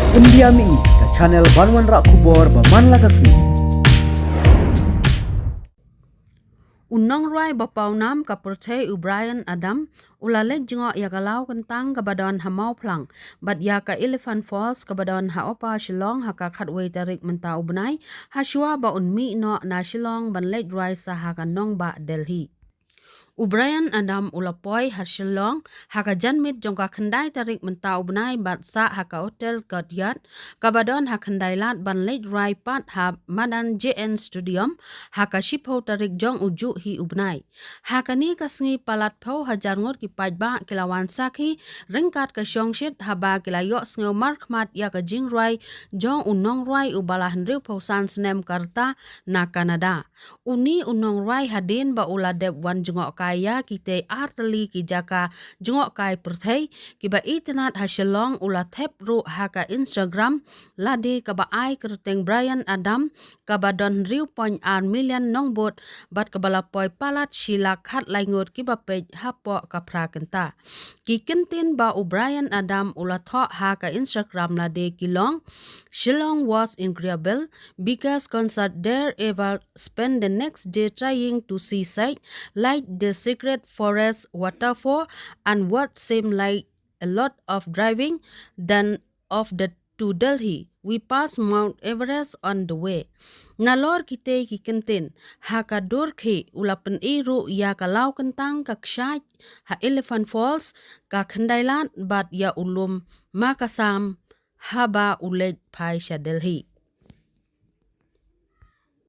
Pendiami ke channel Banwan Rak Kubor Baman Lagasmi. Unang rai bapau nam kapurthei Brian Adam ulalek jingo yakalau kentang kabadon hamau plang bat yaka Elephant Falls kabadon haopa Shillong haka khatwei tarik mentau benai haswa ba unmi no na Shillong ban lek rai sahaka nong ba Delhi. Brian Adam ulapoi Shillong haka janmit jongka khendai tarik mentau benai bat sa haka hotel Courtyard kabadon hakhendai lat ban lek rai pat ha Madan JN Stadium haka shipho tarik jong uju hi ubnai haka ni kasngi palat pho hajar ngot ki pajba kilawan sakhi rengkat ka shongshit haba kilayo sngo markmat ya ka jing rai jong unong rai ubala hendriu pho san snem karta na Canada uni unong rai hadin ba ula dep wan jengok kaya kite arteli ki jaka jengok kai perthei ki ba internet ha Shillong ula thep ru haka Instagram ladi ka ba ai kerteng Brian Adam ka ba don riu point ar million nong bot bat ka bala poi palat shila khat laingot ki ba pej hapo ka prakenta ki kentin ba Brian Adam ula tho haka Instagram ladi kilong Shillong was incredible because concert there ever spend the next day trying to see sight like the secret forest waterfall and what seemed like a lot of driving than of the to Delhi. We passed Mount Everest on the way. Ngalor kite ki kentin haka dorkhe ulapan iru ya kalau kentang kaksyat ha Elephant Falls ka khendailat bat ya ulum makasam haba ulet pai Delhi.